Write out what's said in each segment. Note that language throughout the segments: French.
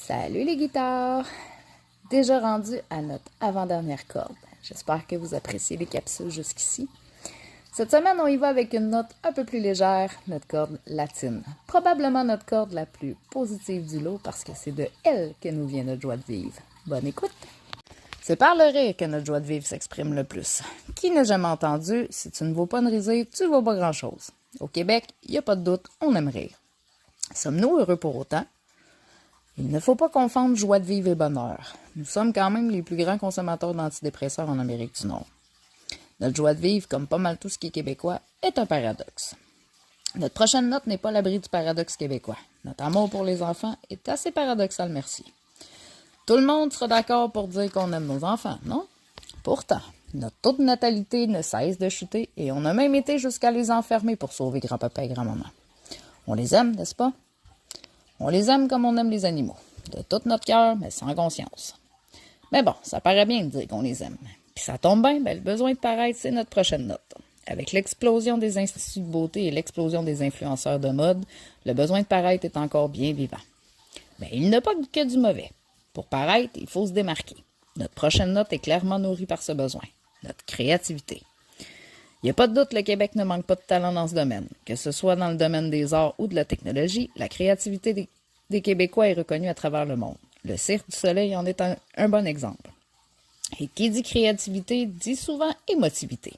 Salut les guitares! Déjà rendu à notre avant-dernière corde. J'espère que vous appréciez les capsules jusqu'ici. Cette semaine, on y va avec une note un peu plus légère, notre corde latine. Probablement notre corde la plus positive du lot parce que c'est de elle que nous vient notre joie de vivre. Bonne écoute! C'est par le rire que notre joie de vivre s'exprime le plus. Qui n'a jamais entendu « Si tu ne vaux pas une risée, tu ne vaux pas grand-chose ». Au Québec, il n'y a pas de doute, on aime rire. Sommes-nous heureux pour autant? Il ne faut pas confondre joie de vivre et bonheur. Nous sommes quand même les plus grands consommateurs d'antidépresseurs en Amérique du Nord. Notre joie de vivre, comme pas mal tout ce qui est québécois, est un paradoxe. Notre prochaine note n'est pas l'abri du paradoxe québécois. Notre amour pour les enfants est assez paradoxal, merci. Tout le monde sera d'accord pour dire qu'on aime nos enfants, non? Pourtant, notre taux de natalité ne cesse de chuter et on a même été jusqu'à les enfermer pour sauver grand-papa et grand-maman. On les aime, n'est-ce pas? On les aime comme on aime les animaux, de tout notre cœur, mais sans conscience. Mais bon, ça paraît bien de dire qu'on les aime. Puis ça tombe bien, le besoin de paraître, c'est notre prochaine note. Avec l'explosion des instituts de beauté et l'explosion des influenceurs de mode, le besoin de paraître est encore bien vivant. Mais il n'a pas que du mauvais. Pour paraître, il faut se démarquer. Notre prochaine note est clairement nourrie par ce besoin, notre créativité. Il n'y a pas de doute, le Québec ne manque pas de talent dans ce domaine. Que ce soit dans le domaine des arts ou de la technologie, la créativité des Québécois est reconnue à travers le monde. Le Cirque du Soleil en est un bon exemple. Et qui dit créativité dit souvent émotivité.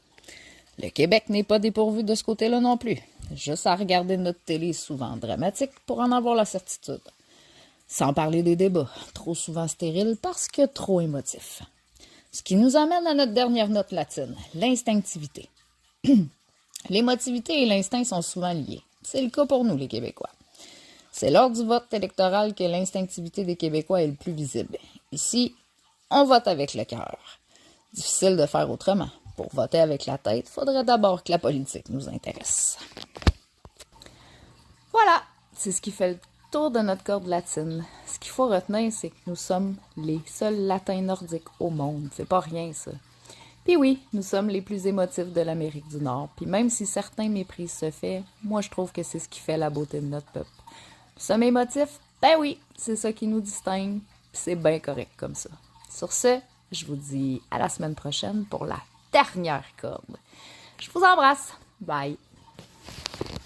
Le Québec n'est pas dépourvu de ce côté-là non plus. Juste à regarder notre télé souvent dramatique pour en avoir la certitude. Sans parler des débats, trop souvent stériles parce que trop émotifs. Ce qui nous amène à notre dernière note latine, l'instinctivité. L'émotivité et l'instinct sont souvent liés. C'est le cas pour nous, les Québécois. C'est lors du vote électoral que l'instinctivité des Québécois est le plus visible. Ici, on vote avec le cœur. Difficile de faire autrement. Pour voter avec la tête, il faudrait d'abord que la politique nous intéresse. Voilà, c'est ce qui fait le tour de notre corde latine. Ce qu'il faut retenir, c'est que nous sommes les seuls latins nordiques au monde. C'est pas rien, ça. Puis oui, nous sommes les plus émotifs de l'Amérique du Nord. Puis même si certains méprisent ce fait, moi je trouve que c'est ce qui fait la beauté de notre peuple. Nous sommes émotifs? Ben oui, c'est ça qui nous distingue. Puis c'est bien correct comme ça. Sur ce, je vous dis à la semaine prochaine pour la dernière corde. Je vous embrasse. Bye!